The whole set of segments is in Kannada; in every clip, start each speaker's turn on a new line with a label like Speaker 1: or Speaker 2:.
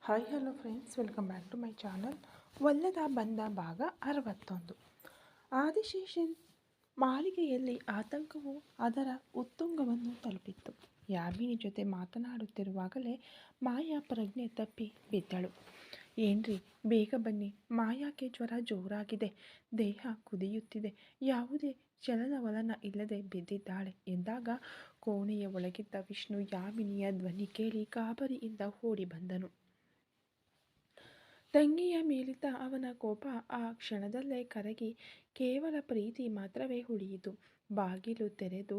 Speaker 1: Hi hello friends, welcome back to my channel. ಒಲ್ಲದ ಬಂದ ಭಾಗ 61. ಆದಿಶೇಷನ್ ಮಾಳಿಗೆಯಲ್ಲಿ ಆತಂಕವು ಅದರ ಉತ್ತುಂಗವನ್ನು ತಲುಪಿತ್ತು. ಯಾಮಿನಿ ಜೊತೆ ಮಾತನಾಡುತ್ತಿರುವಾಗಲೇ ಮಾಯಾ ಪ್ರಜ್ಞೆ ತಪ್ಪಿ ಬಿದ್ದಳು. ಏನ್ರಿ, ಬೇಗ ಬನ್ನಿ, ಮಾಯಾಕ್ಕೆ ಜ್ವರ ಜೋರಾಗಿದೆ, ದೇಹ ಕುದಿಯುತ್ತಿದೆ, ಯಾವುದೇ ಚಲನವಲನ ಇಲ್ಲದೆ ಬಿದ್ದಿದ್ದಾಳೆ ಎಂದಾಗ ಕೋಣೆಯ ಒಳಗಿದ್ದ ವಿಷ್ಣು ಯಾಮಿನಿಯ ಧ್ವನಿ ಕೇಳಿ ಗಾಬರಿಯಿಂದ ಓಡಿ ಬಂದನು. ತಂಗಿಯ ಮೇಲಿದ್ದ ಅವನ ಕೋಪ ಆ ಕ್ಷಣದಲ್ಲೇ ಕರಗಿ ಕೇವಲ ಪ್ರೀತಿ ಮಾತ್ರವೇ ಉಳಿಯಿತು. ಬಾಗಿಲು ತೆರೆದು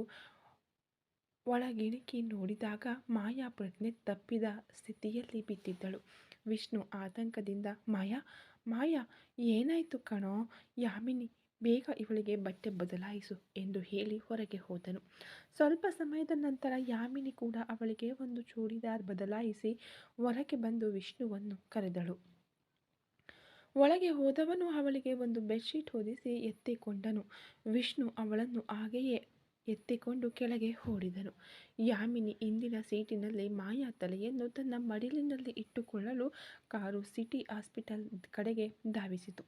Speaker 1: ಒಳಗಿಣುಕಿ ನೋಡಿದಾಗ ಮಾಯಾ ಪ್ರಜ್ಞೆ ತಪ್ಪಿದ ಸ್ಥಿತಿಯಲ್ಲಿ ಬಿದ್ದಿದ್ದಳು. ವಿಷ್ಣು ಆತಂಕದಿಂದ ಮಾಯಾ ಮಾಯಾ ಏನಾಯ್ತು ಕಣೋ? ಯಾಮಿನಿ, ಬೇಗ ಇವಳಿಗೆ ಬಟ್ಟೆ ಬದಲಾಯಿಸು ಎಂದು ಹೇಳಿ ಹೊರಗೆ ಹೋದನು. ಸ್ವಲ್ಪ ಸಮಯದ ನಂತರ ಯಾಮಿನಿ ಕೂಡ ಅವಳಿಗೆ ಒಂದು ಚೂಡಿದಾರ್ ಬದಲಾಯಿಸಿ ಹೊರಗೆ ಬಂದು ವಿಷ್ಣುವನ್ನು ಕರೆದಳು. ಒಳಗೆ ಹೋದವನು ಅವಳಿಗೆ ಒಂದು ಬೆಡ್ಶೀಟ್ ಹೊದಿಸಿ ಎತ್ತಿಕೊಂಡನು. ವಿಷ್ಣು ಅವಳನ್ನು ಹಾಗೆಯೇ ಎತ್ತಿಕೊಂಡು ಕೆಳಗೆ ಓಡಿದನು. ಯಾಮಿನಿ ಹಿಂದಿನ ಸೀಟಿನಲ್ಲಿ ಮಾಯಾ ತಲೆಯನ್ನು ತನ್ನ ಮಡಿಲಿನಲ್ಲಿ ಇಟ್ಟುಕೊಳ್ಳಲು ಕಾರು ಸಿಟಿ ಹಾಸ್ಪಿಟಲ್ ಕಡೆಗೆ ಧಾವಿಸಿತು.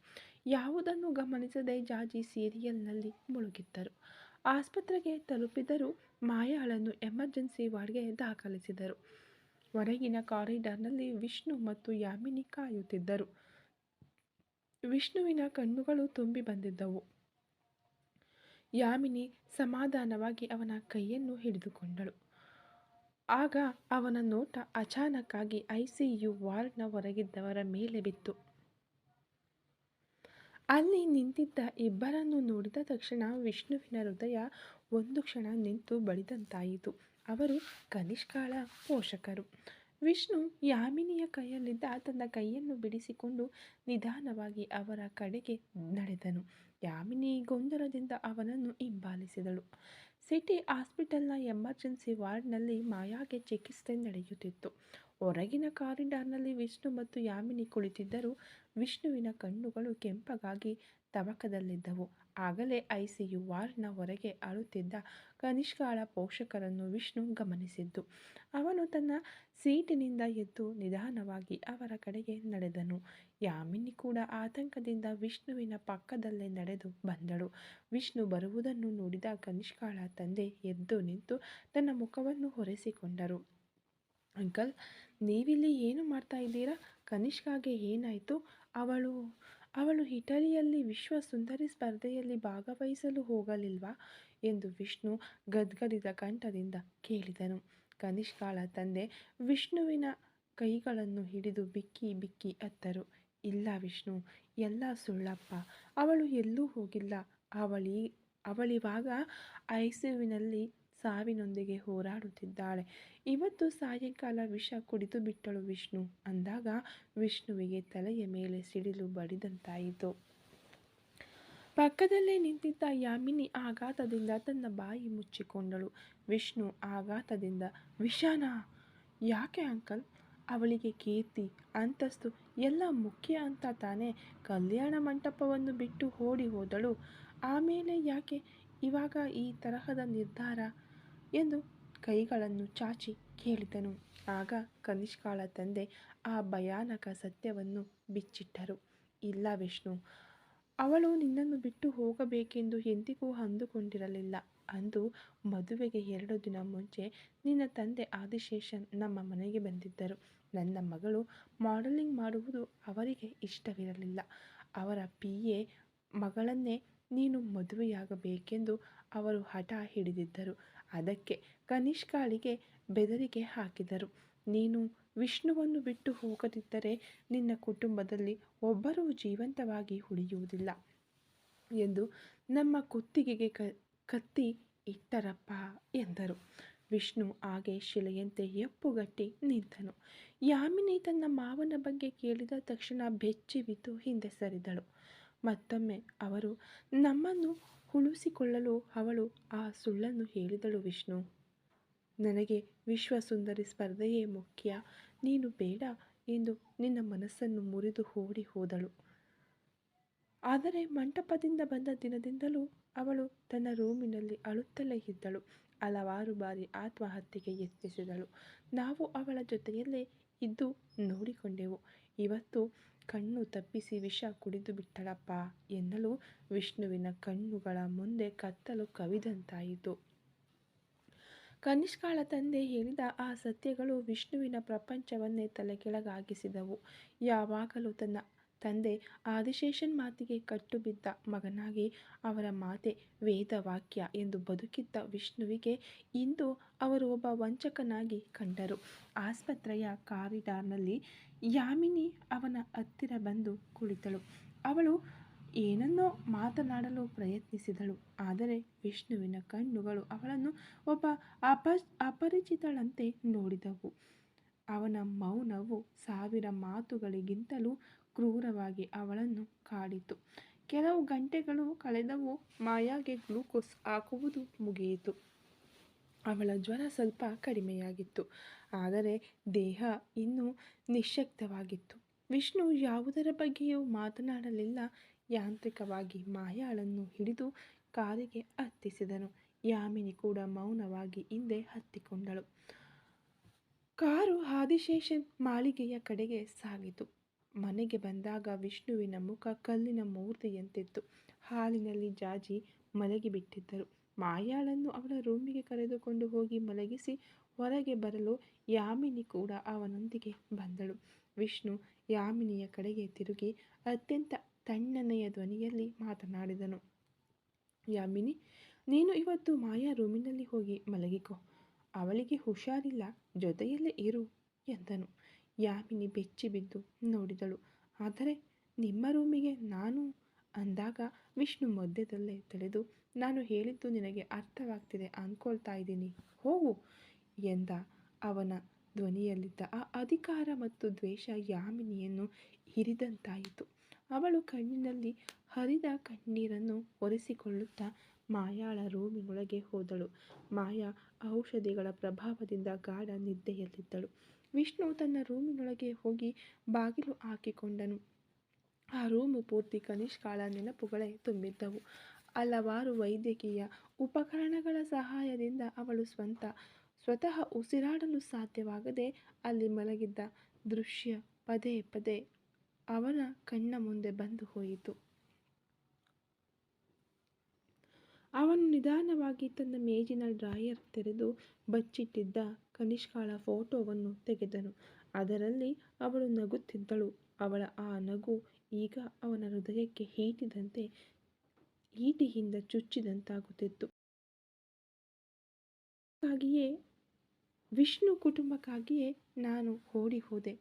Speaker 1: ಯಾವುದನ್ನು ಗಮನಿಸದೆ ಜಾಜಿ ಸೀರಿಯಲ್ನಲ್ಲಿ ಮುಳುಗಿದ್ದರು. ಆಸ್ಪತ್ರೆಗೆ ತಲುಪಿದರೂ ಮಾಯಾಳನ್ನು ಎಮರ್ಜೆನ್ಸಿ ವಾರ್ಡ್ಗೆ ದಾಖಲಿಸಿದರು. ಹೊರಗಿನ ಕಾರಿಡಾರ್ನಲ್ಲಿ ವಿಷ್ಣು ಮತ್ತು ಯಾಮಿನಿ ಕಾಯುತ್ತಿದ್ದರು. ವಿಷ್ಣುವಿನ ಕಣ್ಣುಗಳು ತುಂಬಿ ಬಂದಿದ್ದವು. ಯಾಮಿನಿ ಸಮಾಧಾನವಾಗಿ ಅವನ ಕೈಯನ್ನು ಹಿಡಿದುಕೊಂಡಳು. ಆಗ ಅವನ ನೋಟ ಅಚಾನಕ್ಕಾಗಿ ICU ವಾರ್ಡ್ನ ಹೊರಗಿದ್ದವರ ಮೇಲೆ ಬಿತ್ತು. ಅಲ್ಲಿ ನಿಂತಿದ್ದ ಇಬ್ಬರನ್ನು ನೋಡಿದ ತಕ್ಷಣ ವಿಷ್ಣುವಿನ ಹೃದಯ ಒಂದು ಕ್ಷಣ ನಿಂತು ಬಡಿದಂತಾಯಿತು. ಅವರು ಕನಿಷ್ಕಾಳ ಪೋಷಕರು. ವಿಷ್ಣು ಯಾಮಿನಿಯ ಕೈಯಲ್ಲಿದ್ದ ತನ್ನ ಕೈಯನ್ನು ಬಿಡಿಸಿಕೊಂಡು ನಿಧಾನವಾಗಿ ಅವರ ಕಡೆಗೆ ನಡೆದನು. ಯಾಮಿನಿ ಗೊಂದಲದಿಂದ ಅವನನ್ನು ಹಿಂಬಾಲಿಸಿದಳು. ಸಿಟಿ ಹಾಸ್ಪಿಟಲ್ನ ಎಮರ್ಜೆನ್ಸಿ ವಾರ್ಡ್ನಲ್ಲಿ ಮಾಯಾಗೆ ಚಿಕಿತ್ಸೆ ನಡೆಯುತ್ತಿತ್ತು. ಹೊರಗಿನ ಕಾರಿಡಾರ್ನಲ್ಲಿ ವಿಷ್ಣು ಮತ್ತು ಯಾಮಿನಿ ಕುಳಿತಿದ್ದರು. ವಿಷ್ಣುವಿನ ಕಣ್ಣುಗಳು ಕೆಂಪಗಾಗಿ ತವಕದಲ್ಲಿದ್ದವು. ಆಗಲೇ ICU ವಾರ್ಡ್ನ ಹೊರಗೆ ಅಳುತ್ತಿದ್ದ ಕನಿಷ್ಕಾಳ ಪೋಷಕರನ್ನು ವಿಷ್ಣು ಗಮನಿಸಿದ್ದು. ಅವನು ತನ್ನ ಸೀಟಿನಿಂದ ಎದ್ದು ನಿಧಾನವಾಗಿ ಅವರ ಕಡೆಗೆ ನಡೆದನು. ಯಾಮಿನಿ ಕೂಡ ಆತಂಕದಿಂದ ವಿಷ್ಣುವಿನ ಪಕ್ಕದಲ್ಲೇ ನಡೆದು ಬಂದಳು. ವಿಷ್ಣು ಬರುವುದನ್ನು ನೋಡಿದ ಕನಿಷ್ಕಾಳ ತಂದೆ ಎದ್ದು ನಿಂತು ತನ್ನ ಮುಖವನ್ನು ಒರೆಸಿಕೊಂಡರು. ಅಂಕಲ್, ನೀವಿಲ್ಲಿ ಏನು ಮಾಡ್ತಾ ಇದ್ದೀರಾ? ಕನಿಷ್ಕಾಗೆ ಏನಾಯಿತು? ಅವಳು ಇಟಲಿಯಲ್ಲಿ ವಿಶ್ವ ಸುಂದರಿ ಸ್ಪರ್ಧೆಯಲ್ಲಿ ಭಾಗವಹಿಸಲು ಹೋಗಲಿಲ್ವಾ ಎಂದು ವಿಷ್ಣು ಗದ್ಗದಿತ ಕಂಠದಿಂದ ಕೇಳಿದನು. ಕನಿಷ್ಕಾಳ ತಂದೆ ವಿಷ್ಣುವಿನ ಕೈಗಳನ್ನು ಹಿಡಿದು ಬಿಕ್ಕಿ ಬಿಕ್ಕಿ ಅತ್ತರು. ಇಲ್ಲ ವಿಷ್ಣು, ಎಲ್ಲ ಸುಳ್ಳಪ್ಪ. ಅವಳು ಎಲ್ಲೂ ಹೋಗಿಲ್ಲ. ಅವಳಿವಾಗ ICUವಿನಲ್ಲಿ ಸಾವಿನೊಂದಿಗೆ ಹೋರಾಡುತ್ತಿದ್ದಾಳೆ. ಇವತ್ತು ಸಾಯಂಕಾಲ ವಿಷ ಕುಡಿದು ಬಿಟ್ಟಳು ವಿಷ್ಣು ಅಂದಾಗ ವಿಷ್ಣುವಿಗೆ ತಲೆಯ ಮೇಲೆ ಸಿಡಿಲು ಬಡಿದಂತಾಯಿತು. ಪಕ್ಕದಲ್ಲೇ ನಿಂತಿದ್ದ ಯಾಮಿನಿ ಆಘಾತದಿಂದ ತನ್ನ ಬಾಯಿ ಮುಚ್ಚಿಕೊಂಡಳು. ವಿಷ್ಣು ಆಘಾತದಿಂದ, ವಿಷಾನಾ? ಯಾಕೆ ಅಂಕಲ್? ಅವಳಿಗೆ ಕೀರ್ತಿ, ಅಂತಸ್ತು ಎಲ್ಲ ಮುಖ್ಯ ಅಂತ ತಾನೇ ಕಲ್ಯಾಣ ಮಂಟಪವನ್ನು ಬಿಟ್ಟು ಓಡಿ ಹೋದಳು. ಆಮೇಲೆ ಯಾಕೆ ಇವಾಗ ಈ ತರಹದ ನಿರ್ಧಾರ ಎಂದು ಕೈಗಳನ್ನು ಚಾಚಿ ಕೇಳಿದನು. ಆಗ ಕನಿಷ್ಕಾಳ ತಂದೆ ಆ ಭಯಾನಕ ಸತ್ಯವನ್ನು ಬಿಚ್ಚಿಟ್ಟರು. ಇಲ್ಲ ವಿಷ್ಣು, ಅವಳು ನಿನ್ನನ್ನು ಬಿಟ್ಟು ಹೋಗಬೇಕೆಂದು ಎಂದಿಗೂ ಅಂದುಕೊಂಡಿರಲಿಲ್ಲ. ಅಂದು ಮದುವೆಗೆ 2 ದಿನ ಮುಂಚೆ ನಿನ್ನ ತಂದೆ ಆದಿಶೇಷನ್ ನಮ್ಮ ಮನೆಗೆ ಬಂದಿದ್ದರು. ನನ್ನ ಮಗಳು ಮಾಡೆಲಿಂಗ್ ಮಾಡುವುದು ಅವರಿಗೆ ಇಷ್ಟವಿರಲಿಲ್ಲ. ಅವರ PA ಮಗಳನ್ನೇ ನೀನು ಮದುವೆಯಾಗಬೇಕೆಂದು ಅವರು ಹಠ ಹಿಡಿದಿದ್ದರು. ಅದಕ್ಕೆ ಕನಿಷ್ಕಾಳಿಗೆ ಬೆದರಿಕೆ ಹಾಕಿದರು. ನೀನು ವಿಷ್ಣುವನ್ನು ಬಿಟ್ಟು ಹೋಗದಿದ್ದರೆ ನಿನ್ನ ಕುಟುಂಬದಲ್ಲಿ ಒಬ್ಬರೂ ಜೀವಂತವಾಗಿ ಉಳಿಯುವುದಿಲ್ಲ ಎಂದು ನಮ್ಮ ಕುತ್ತಿಗೆಗೆ ಕತ್ತಿ ಇಟ್ಟರಪ್ಪ ಎಂದರು. ವಿಷ್ಣು ಹಾಗೆ ಶಿಲೆಯಂತೆ ಹೆಪ್ಪುಗಟ್ಟಿ ನಿಂತನು. ಯಾಮಿನಿ ತನ್ನ ಮಾವನ ಬಗ್ಗೆ ಕೇಳಿದ ತಕ್ಷಣ ಬೆಚ್ಚಿ ಬಿದ್ದು ಹಿಂದೆ ಸರಿದಳು. ಮತ್ತೊಮ್ಮೆ ಅವರು ನಮ್ಮನ್ನು ಉಳಿಸಿಕೊಳ್ಳಲು ಅವಳು ಆ ಸುಳ್ಳನ್ನು ಹೇಳಿದಳು. ವಿಷ್ಣು, ನನಗೆ ವಿಶ್ವ ಸುಂದರಿ ಸ್ಪರ್ಧೆಯೇ ಮುಖ್ಯ, ನೀನು ಬೇಡ ಎಂದು ನಿನ್ನ ಮನಸ್ಸನ್ನು ಮುರಿದು ಓಡಿ ಹೋದಳು. ಆದರೆ ಮಂಟಪದಿಂದ ಬಂದ ದಿನದಿಂದಲೂ ಅವಳು ತನ್ನ ರೂಮಿನಲ್ಲಿ ಅಳುತ್ತಲೇ ಇದ್ದಳು. ಹಲವಾರು ಬಾರಿ ಆತ್ಮಹತ್ಯೆಗೆ ಯತ್ನಿಸಿದಳು. ನಾವು ಅವಳ ಜೊತೆಯಲ್ಲೇ ಇದ್ದು ನೋಡಿಕೊಂಡೆವು. ಇವತ್ತು ಕಣ್ಣು ತಪ್ಪಿಸಿ ವಿಷ ಕುಡಿದು ಬಿಟ್ಟಳಪ್ಪ ಎನ್ನಲು ವಿಷ್ಣುವಿನ ಕಣ್ಣುಗಳ ಮುಂದೆ ಕತ್ತಲು ಕವಿದಂತಾಯಿತು. ಕನಿಷ್ಕಾಳ ತಂದೆ ಹೇಳಿದ ಆ ಸತ್ಯಗಳು ವಿಷ್ಣುವಿನ ಪ್ರಪಂಚವನ್ನೇ ತಲೆಕೆಳಗಾಗಿಸಿದವು. ಯಾವಾಗಲೂ ತನ್ನ ತಂದೆ ಆದಿಶೇಷನ್ ಮಾತಿಗೆ ಕಟ್ಟುಬಿದ್ದ ಮಗನಾಗಿ ಅವರ ಮಾತೆ ವೇದವಾಕ್ಯ ಎಂದು ಬದುಕಿದ್ದ ವಿಷ್ಣುವಿಗೆ ಇಂದು ಅವರು ಒಬ್ಬ ವಂಚಕನಾಗಿ ಕಂಡರು. ಆಸ್ಪತ್ರೆಯ ಕಾರಿಡಾರ್ನಲ್ಲಿ ಯಾಮಿನಿ ಅವನ ಹತ್ತಿರ ಬಂದು ಕುಳಿತಳು. ಅವಳು ಏನನ್ನೋ ಮಾತನಾಡಲು ಪ್ರಯತ್ನಿಸಿದಳು. ಆದರೆ ವಿಷ್ಣುವಿನ ಕಣ್ಣುಗಳು ಅವಳನ್ನು ಒಬ್ಬ ಅಪರಿಚಿತಳಂತೆ ನೋಡಿದವು. ಅವನ ಮೌನವು 1000 ಮಾತುಗಳಿಗಿಂತಲೂ ಕ್ರೂರವಾಗಿ ಅವಳನ್ನು ಕಾಡಿತು. ಕೆಲವು ಗಂಟೆಗಳು ಕಳೆದವು. ಮಾಯಾಗೆ ಗ್ಲೂಕೋಸ್ ಹಾಕುವುದು ಮುಗಿಯಿತು. ಅವಳ ಜ್ವರ ಸ್ವಲ್ಪ ಕಡಿಮೆಯಾಗಿತ್ತು. ಆದರೆ ದೇಹ ಇನ್ನೂ ನಿಶ್ಶಕ್ತವಾಗಿತ್ತು. ವಿಷ್ಣು ಯಾವುದರ ಬಗ್ಗೆಯೂ ಮಾತನಾಡಲಿಲ್ಲ. ಯಾಂತ್ರಿಕವಾಗಿ ಮಾಯಾಳನ್ನು ಹಿಡಿದು ಕಾರಿಗೆ ಹತ್ತಿಸಿದನು. ಯಾಮಿನಿ ಕೂಡ ಮೌನವಾಗಿ ಹಿಂದೆ ಹತ್ತಿಕೊಂಡಳು. ಕಾರು ಆದಿಶೇಷನ್ ಮಾಳಿಗೆಯ ಕಡೆಗೆ ಸಾಗಿತು. ಮನೆಗೆ ಬಂದಾಗ ವಿಷ್ಣುವಿನ ಮುಖ ಕಲ್ಲಿನ ಮೂರ್ತಿಯಂತಿತ್ತು. ಹಾಲಿನಲ್ಲಿ ಜಾಜಿ ಮಲಗಿಬಿಟ್ಟಿದ್ದರು. ಮಾಯಾಳನ್ನು ಅವಳ ರೂಮಿಗೆ ಕರೆದುಕೊಂಡು ಹೋಗಿ ಮಲಗಿಸಿ ಹೊರಗೆ ಬರಲು ಯಾಮಿನಿ ಕೂಡ ಅವನೊಂದಿಗೆ ಬಂದಳು. ವಿಷ್ಣು ಯಾಮಿನಿಯ ಕಡೆಗೆ ತಿರುಗಿ ಅತ್ಯಂತ ತಣ್ಣನೆಯ ಧ್ವನಿಯಲ್ಲಿ ಮಾತನಾಡಿದನು. ಯಾಮಿನಿ, ನೀನು ಇವತ್ತು ಮಾಯಾ ರೂಮಿನಲ್ಲಿ ಹೋಗಿ ಮಲಗಿಕೋ. ಅವಳಿಗೆ ಹುಷಾರಿಲ್ಲ, ಜೊತೆಯಲ್ಲೇ ಇರು ಎಂದನು. ಯಾಮಿನಿ ಬೆಚ್ಚಿಬಿದ್ದು ನೋಡಿದಳು. ಆದರೆ ನಿಮ್ಮ ರೂಮಿಗೆ ನಾನು ಅಂದಾಗ ವಿಷ್ಣು ಮಧ್ಯದಲ್ಲೇ ತಡೆದು, ನಾನು ಹೇಳಿದ್ದು ನಿನಗೆ ಅರ್ಥವಾಗ್ತಿದೆ ಅಂದ್ಕೊಳ್ತಾ ಇದ್ದೀನಿ, ಹೋಗು ಎಂದ. ಅವನ ಧ್ವನಿಯಲ್ಲಿದ್ದ ಆ ಅಧಿಕಾರ ಮತ್ತು ದ್ವೇಷ ಯಾಮಿನಿಯನ್ನು ಹಿರಿದಂತಾಯಿತು. ಅವಳು ಕಣ್ಣಿನಲ್ಲಿ ಹರಿದ ಕಣ್ಣೀರನ್ನು ಒರೆಸಿಕೊಳ್ಳುತ್ತಾ ಮಾಯಾಳ ರೂಮಿನೊಳಗೆ ಹೋದಳು. ಮಾಯಾ ಔಷಧಿಗಳ ಪ್ರಭಾವದಿಂದ ಗಾಢ ನಿದ್ದೆಯಲ್ಲಿದ್ದಳು. ವಿಷ್ಣು ತನ್ನ ರೂಮಿನೊಳಗೆ ಹೋಗಿ ಬಾಗಿಲು ಹಾಕಿಕೊಂಡನು. ಆ ರೂಮು ಪೂರ್ತಿ ಕನಿಷ್ಕಾಳ ನೆನಪುಗಳೇ ತುಂಬಿದ್ದವು. ಹಲವಾರು ವೈದ್ಯಕೀಯ ಉಪಕರಣಗಳ ಸಹಾಯದಿಂದ ಅವಳು ಸ್ವತಃ ಉಸಿರಾಡಲು ಸಾಧ್ಯವಾಗದೆ ಅಲ್ಲಿ ಮಲಗಿದ್ದ ದೃಶ್ಯ ಪದೇ ಪದೇ ಅವನ ಕಣ್ಣ ಮುಂದೆ ಬಂದು ಹೋಯಿತು. ಅವನು ನಿಧಾನವಾಗಿ ತನ್ನ ಮೇಜಿನ ಡ್ರಾಯರ್ ತೆರೆದು ಬಚ್ಚಿಟ್ಟಿದ್ದ ಕನಿಷ್ಕಾಳ ಫೋಟೋವನ್ನು ತೆಗೆದನು. ಅದರಲ್ಲಿ ಅವಳು ನಗುತ್ತಿದ್ದಳು. ಅವಳ ಆ ನಗು ಈಗ ಅವನ ಹೃದಯಕ್ಕೆ ಈಟಿಯಿಂದ ಚುಚ್ಚಿದಂತಾಗುತ್ತಿತ್ತು. ವಿಷ್ಣು ಕುಟುಂಬಕ್ಕಾಗಿಯೇ ನಾನು ಓಡಿ ಹೋದೆ.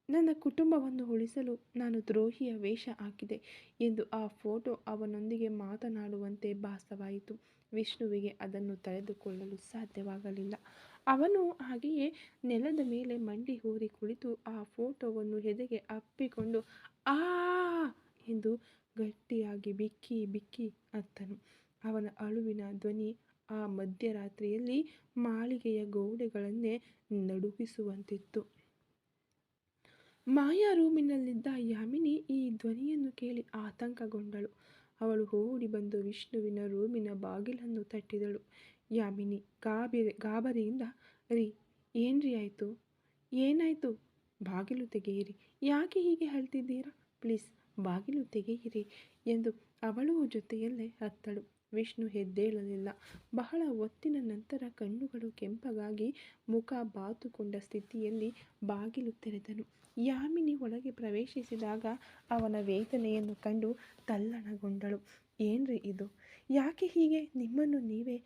Speaker 1: ನನ್ನ ಕುಟುಂಬವನ್ನು ಉಳಿಸಲು ನಾನು ದ್ರೋಹಿಯ ವೇಷ ಹಾಕಿದೆ ಎಂದು ಆ ಫೋಟೋ ಅವನೊಂದಿಗೆ ಮಾತನಾಡುವಂತೆ ಭಾಸವಾಯಿತು. ವಿಷ್ಣುವಿಗೆ ಅದನ್ನು ತಡೆದುಕೊಳ್ಳಲು ಸಾಧ್ಯವಾಗಲಿಲ್ಲ. ಅವನು ಹಾಗೆಯೇ ನೆಲದ ಮೇಲೆ ಮಂಡಿ ಊರಿ ಕುಳಿತು ಆ ಫೋಟೋವನ್ನು ಎದೆಗೆ ಅಪ್ಪಿಕೊಂಡು ಆ ಎಂದು ಗಟ್ಟಿಯಾಗಿ ಬಿಕ್ಕಿ ಬಿಕ್ಕಿ ಅತ್ತನು. ಅವನ ಅಳುವಿನ ಧ್ವನಿ ಆ ಮಧ್ಯರಾತ್ರಿಯಲ್ಲಿ ಮಾಳಿಗೆಯ ಗೋಡೆಗಳನ್ನೇ ನಡುಗಿಸುವಂತಿತ್ತು. ಮಾಯಾ ರೂಮಿನಲ್ಲಿದ್ದ ಯಾಮಿನಿ ಈ ಧ್ವನಿಯನ್ನು ಕೇಳಿ ಆತಂಕಗೊಂಡಳು. ಅವಳು ಓಡಿ ಬಂದು ವಿಷ್ಣುವಿನ ರೂಮಿನ ಬಾಗಿಲನ್ನು ತಟ್ಟಿದಳು. ಯಾಮಿನಿ ಗಾಬರಿಯಿಂದ, ರೀ, ಏನ್ರಿ ಆಯಿತು? ಏನಾಯಿತು? ಬಾಗಿಲು ತೆಗೆಯಿರಿ. ಯಾಕೆ ಹೀಗೆ ಅಳ್ತಿದ್ದೀರಾ? ಪ್ಲೀಸ್ ಬಾಗಿಲು ತೆಗೆಯಿರಿ ಎಂದು ಅವಳೂ ಜೊತೆಯಲ್ಲೇ ಅತ್ತಳು. ವಿಷ್ಣು ಎದ್ದೇಳಲಿಲ್ಲ. ಬಹಳ ಹೊತ್ತಿನ ನಂತರ ಕಣ್ಣುಗಳು ಕೆಂಪಗಾಗಿ ಮುಖ ಬಾತುಕೊಂಡ ಸ್ಥಿತಿಯಲ್ಲಿ ಬಾಗಿಲು ತೆರೆದನು. ಯಾಮಿನಿ ಒಳಗೆ ಪ್ರವೇಶಿಸಿದಾಗ ಅವನ ವೇದನೆಯನ್ನು ಕಂಡು ತಲ್ಲಣಗೊಂಡಳು. ಏನ್ರಿ ಇದು? ಯಾಕೆ ಹೀಗೆ ನಿಮ್ಮನ್ನು ನೀವೇ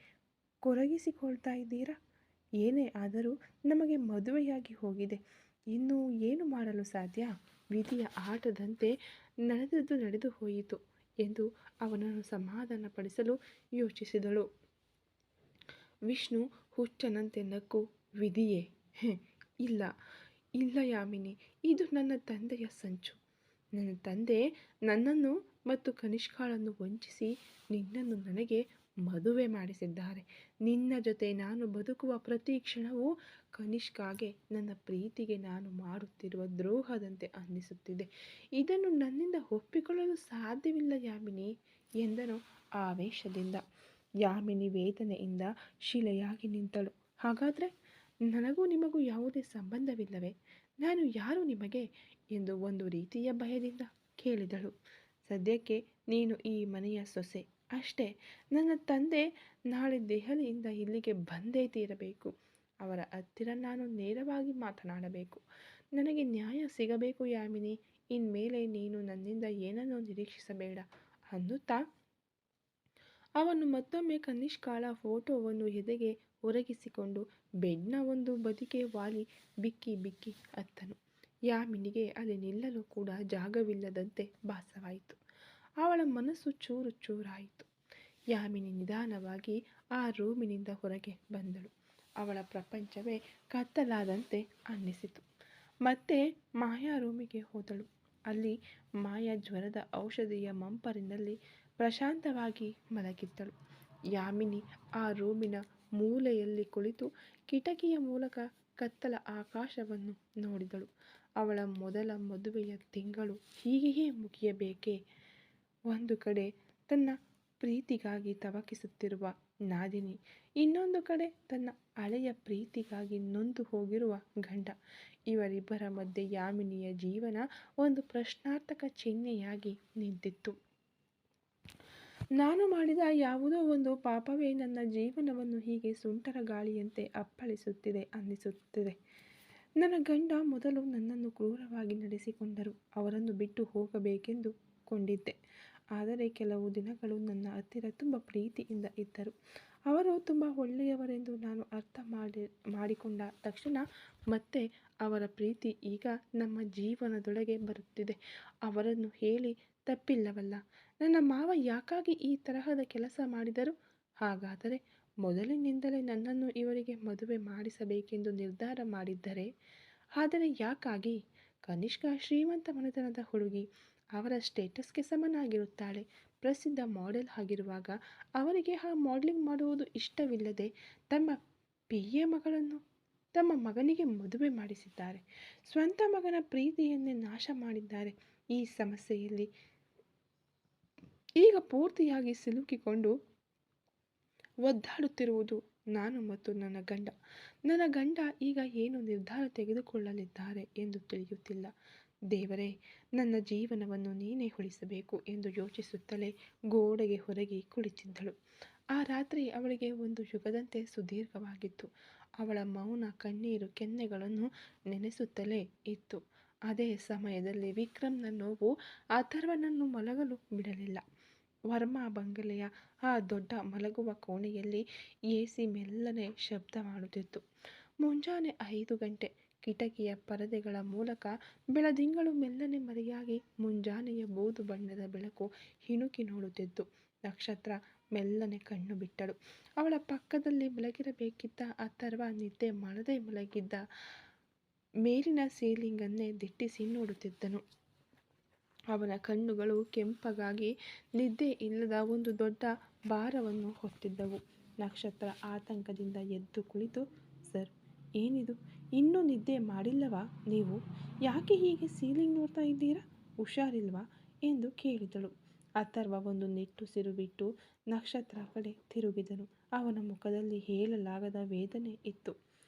Speaker 1: ಕೊರಗಿಸಿಕೊಳ್ತಾ ಇದ್ದೀರಾ? ಏನೇ ಆದರೂ ನಮಗೆ ಮದುವೆಯಾಗಿ ಹೋಗಿದೆ. ಇನ್ನು ಏನು ಮಾಡಲು ಸಾಧ್ಯ? ವಿಧಿಯ ಆಟದಂತೆ ನಡೆದದ್ದು ನಡೆದು ಹೋಯಿತು ಎಂದು ಅವನನ್ನು ಸಮಾಧಾನಪಡಿಸಲು ಯೋಚಿಸಿದಳು. ವಿಷ್ಣು ಹುಚ್ಚನಂತೆ ನಕ್ಕು, ವಿಧಿಯೇ? ಇಲ್ಲ ಇಲ್ಲ ಯಾಮಿನಿ, ಇದು ನನ್ನ ತಂದೆಯ ಸಂಚು. ನನ್ನ ತಂದೆ ನನ್ನನ್ನು ಮತ್ತು ಕನಿಷ್ಕಾಳನ್ನು ವಂಚಿಸಿ ನಿನ್ನನ್ನು ನನಗೆ ಮದುವೆ ಮಾಡಿಸಿದ್ದಾರೆ. ನಿನ್ನ ಜೊತೆ ನಾನು ಬದುಕುವ ಪ್ರತಿ ಕ್ಷಣವೂ ಕನಿಷ್ಕಾಗೆ ನನ್ನ ಪ್ರೀತಿಗೆ ನಾನು ಮಾಡುತ್ತಿರುವ ದ್ರೋಹದಂತೆ ಅನ್ನಿಸುತ್ತಿದೆ. ಇದನ್ನು ನನ್ನಿಂದ ಒಪ್ಪಿಕೊಳ್ಳಲು ಸಾಧ್ಯವಿಲ್ಲ ಯಾಮಿನಿ ಎಂದನು ಆವೇಶದಿಂದ. ಯಾಮಿನಿ ವೇದನೆಯಿಂದ ಶಿಲೆಯಾಗಿ ನಿಂತಳು. ಹಾಗಾದರೆ ನನಗೂ ನಿಮಗೂ ಯಾವುದೇ ಸಂಬಂಧವಿಲ್ಲವೇ? ನಾನು ಯಾರು ನಿಮಗೆ ಎಂದು ಒಂದು ರೀತಿಯ ಭಯದಿಂದ ಕೇಳಿದಳು. ಸದ್ಯಕ್ಕೆ ನೀನು ಈ ಮನೆಯ ಸೊಸೆ ಅಷ್ಟೇ. ನನ್ನ ತಂದೆ ನಾಳೆ ದೆಹಲಿಯಿಂದ ಇಲ್ಲಿಗೆ ಬಂದೇ ತೀರಬೇಕು. ಅವರ ಹತ್ತಿರ ನಾನು ನೇರವಾಗಿ ಮಾತನಾಡಬೇಕು. ನನಗೆ ನ್ಯಾಯ ಸಿಗಬೇಕು ಯಾಮಿನಿ. ಇನ್ಮೇಲೆ ನೀನು ನನ್ನಿಂದ ಏನನ್ನೂ ನಿರೀಕ್ಷಿಸಬೇಡ ಅನ್ನುತ್ತಾ ಅವನು ಮತ್ತೊಮ್ಮೆ ಕನಿಷ್ಕಾಳ ಫೋಟೋವನ್ನು ಎದೆಗೆ ಒರಗಿಸಿಕೊಂಡು ಬೆಡ್ನ ಒಂದು ಬದಿಗೆ ವಾಲಿ ಬಿಕ್ಕಿ ಬಿಕ್ಕಿ ಅತ್ತನು. ಯಾಮಿನಿಗೆ ಅಲ್ಲಿ ನಿಲ್ಲಲು ಕೂಡ ಜಾಗವಿಲ್ಲದಂತೆ ಭಾಸವಾಯಿತು. ಅವಳ ಮನಸ್ಸು ಚೂರು ಚೂರಾಯಿತು. ಯಾಮಿನಿ ನಿಧಾನವಾಗಿ ಆ ರೂಮಿನಿಂದ ಹೊರಗೆ ಬಂದಳು. ಅವಳ ಪ್ರಪಂಚವೇ ಕತ್ತಲಾದಂತೆ ಅನ್ನಿಸಿತು. ಮತ್ತೆ ಮಾಯಾ ರೂಮಿಗೆ ಹೋದಳು. ಅಲ್ಲಿ ಮಾಯಾ ಜ್ವರದ ಔಷಧಿಯ ಮಂಪರಿನಲ್ಲಿ ಪ್ರಶಾಂತವಾಗಿ ಮಲಗಿದ್ದಳು. ಯಾಮಿನಿ ಆ ರೂಮಿನ ಮೂಲೆಯಲ್ಲಿ ಕುಳಿತು ಕಿಟಕಿಯ ಮೂಲಕ ಕತ್ತಲ ಆಕಾಶವನ್ನು ನೋಡಿದಳು. ಅವಳ ಮೊದಲ ಮದುವೆಯ ತಿಂಗಳು ಹೀಗೆಯೇ ಮುಗಿಯಬೇಕೇ? ಒಂದು ಕಡೆ ತನ್ನ ಪ್ರೀತಿಗಾಗಿ ತವಕಿಸುತ್ತಿರುವ ನಾದಿನಿ, ಇನ್ನೊಂದು ಕಡೆ ತನ್ನ ಹಳೆಯ ಪ್ರೀತಿಗಾಗಿ ನೊಂದು ಹೋಗಿರುವ ಗಂಡ. ಇವರಿಬ್ಬರ ಮಧ್ಯೆ ಯಾಮಿನಿಯ ಜೀವನ ಒಂದು ಪ್ರಶ್ನಾರ್ಥಕ ಚಿಹ್ನೆಯಾಗಿ ನಿಂತಿತ್ತು. ನಾನು ಮಾಡಿದ ಯಾವುದೋ ಒಂದು ಪಾಪವೇ ನನ್ನ ಜೀವನವನ್ನು ಹೀಗೆ ಸುಂಟರ ಗಾಳಿಯಂತೆ ಅಪ್ಪಳಿಸುತ್ತಿದೆ ಅನ್ನಿಸುತ್ತಿದೆ. ನನ್ನ ಗಂಡ ಮೊದಲು ನನ್ನನ್ನು ಕ್ರೂರವಾಗಿ ನಡೆಸಿಕೊಂಡರು. ಅವರನ್ನು ಬಿಟ್ಟು ಹೋಗಬೇಕೆಂದು ಕೊಂಡಿದ್ದೆ. ಆದರೆ ಕೆಲವು ದಿನಗಳು ನನ್ನ ಹತ್ತಿರ ತುಂಬ ಪ್ರೀತಿಯಿಂದ ಇದ್ದರು. ಅವರು ತುಂಬ ಒಳ್ಳೆಯವರೆಂದು ನಾನು ಅರ್ಥ ಮಾಡಿಕೊಂಡ ತಕ್ಷಣ ಮತ್ತೆ ಅವರ ಪ್ರೀತಿ ಈಗ ನಮ್ಮ ಜೀವನದೊಳಗೆ ಬರುತ್ತಿದೆ. ಅವರನ್ನು ಹೇಳಿ ತಪ್ಪಿಲ್ಲವಲ್ಲ. ನನ್ನ ಮಾವ ಯಾಕಾಗಿ ಈ ತರಹದ ಕೆಲಸ ಮಾಡಿದರು? ಹಾಗಾದರೆ ಮೊದಲಿನಿಂದಲೇ ನನ್ನನ್ನು ಇವರಿಗೆ ಮದುವೆ ಮಾಡಿಸಬೇಕೆಂದು ನಿರ್ಧಾರ ಮಾಡಿದ್ದರೆ? ಆದರೆ ಯಾಕಾಗಿ? ಕನಿಷ್ಕ ಶ್ರೀಮಂತ ಮನೆತನದ ಹುಡುಗಿ, ಅವರ ಸ್ಟೇಟಸ್ಗೆ ಸಮನಾಗಿರುತ್ತಾಳೆ. ಪ್ರಸಿದ್ಧ ಮಾಡೆಲ್ ಆಗಿರುವಾಗ ಅವರಿಗೆ ಆ ಮಾಡೆಲಿಂಗ್ ಮಾಡುವುದು ಇಷ್ಟವಿಲ್ಲದೆ ತಮ್ಮ PA ಮಗಳನ್ನು ತಮ್ಮ ಮಗನಿಗೆ ಮದುವೆ ಮಾಡಿಸಿದ್ದಾರೆ. ಸ್ವಂತ ಮಗನ ಪ್ರೀತಿಯನ್ನೇ ನಾಶ ಮಾಡಿದ್ದಾರೆ. ಈ ಸಮಸ್ಯೆಯಲ್ಲಿ ಈಗ ಪೂರ್ತಿಯಾಗಿ ಸಿಲುಕಿಕೊಂಡು ಒದ್ದಾಡುತ್ತಿರುವುದು ನಾನು ಮತ್ತು ನನ್ನ ಗಂಡ. ನನ್ನ ಗಂಡ ಈಗ ಏನು ನಿರ್ಧಾರ ತೆಗೆದುಕೊಳ್ಳಲಿದ್ದಾರೆ ಎಂದು ತಿಳಿಯುತ್ತಿಲ್ಲ. ದೇವರೇ, ನನ್ನ ಜೀವನವನ್ನು ನೀನೇ ಉಳಿಸಬೇಕು ಎಂದು ಯೋಚಿಸುತ್ತಲೇ ಗೋಡೆಗೆ ಹೊರಗೆ ಕುಳಿತಿದ್ದಳು. ಆ ರಾತ್ರಿ ಅವಳಿಗೆ ಒಂದು ಯುಗದಂತೆ ಸುದೀರ್ಘವಾಗಿತ್ತು. ಅವಳ ಮೌನ ಕಣ್ಣೀರು ಕೆನ್ನೆಗಳನ್ನು ನೆನೆಸುತ್ತಲೇ ಇತ್ತು. ಅದೇ ಸಮಯದಲ್ಲಿ ವಿಕ್ರಮ್ನ ನೋವು ಅಥರ್ವನನ್ನು ಮಲಗಲು ಬಿಡಲಿಲ್ಲ. ವರ್ಮಾ ಬಂಗಲೆಯ ಆ ದೊಡ್ಡ ಮಲಗುವ ಕೋಣೆಯಲ್ಲಿ AC ಮೆಲ್ಲನೆ ಶಬ್ದ ಮಾಡುತ್ತಿತ್ತು. ಮುಂಜಾನೆ 5 ಗಂಟೆ. ಕಿಟಕಿಯ ಪರದೆಗಳ ಮೂಲಕ ಬೆಳದಿಂಗಳು ಮೆಲ್ಲನೆ ಮರೆಯಾಗಿ ಮುಂಜಾನೆಯ ಬೂದು ಬಣ್ಣದ ಬೆಳಕು ಹಿಣುಕಿ ನೋಡುತ್ತಿದ್ದು ನಕ್ಷತ್ರ ಮೆಲ್ಲನೆ ಕಣ್ಣು ಬಿಟ್ಟಳು. ಅವಳ ಪಕ್ಕದಲ್ಲಿ ಮಲಗಿರಬೇಕಿದ್ದ ಅಥರ್ವ ನಿದ್ದೆ ಮಾಡದೆ ಮಲಗಿದ್ದ ಮೇಲಿನ ಸೀಲಿಂಗನ್ನೇ ದಿಟ್ಟಿಸಿ ನೋಡುತ್ತಿದ್ದನು. ಅವನ ಕಣ್ಣುಗಳು ಕೆಂಪಗಾಗಿ ನಿದ್ದೆ ಇಲ್ಲದ ಒಂದು ದೊಡ್ಡ ಭಾರವನ್ನು ಹೊತ್ತಿದ್ದವು. ನಕ್ಷತ್ರ ಆತಂಕದಿಂದ ಎದ್ದು ಕುಳಿತು, ಸರ್, ಏನಿದು? ಇನ್ನೂ ನಿದ್ದೆ ಮಾಡಿಲ್ಲವಾ ನೀವು? ಯಾಕೆ ಹೀಗೆ ಸೀಲಿಂಗ್ ನೋಡ್ತಾ ಇದ್ದೀರಾ? ಹುಷಾರಿಲ್ವಾ ಎಂದು ಕೇಳಿದಳು. ಅಥರ್ವ ಒಂದು ನಿಟ್ಟುಸಿರು ಬಿಟ್ಟು ನಕ್ಷತ್ರ ಕಡೆ ತಿರುಗಿದನು. ಅವನ ಮುಖದಲ್ಲಿ ಹೇಳಲಾಗದ ವೇದನೆ ಇತ್ತು.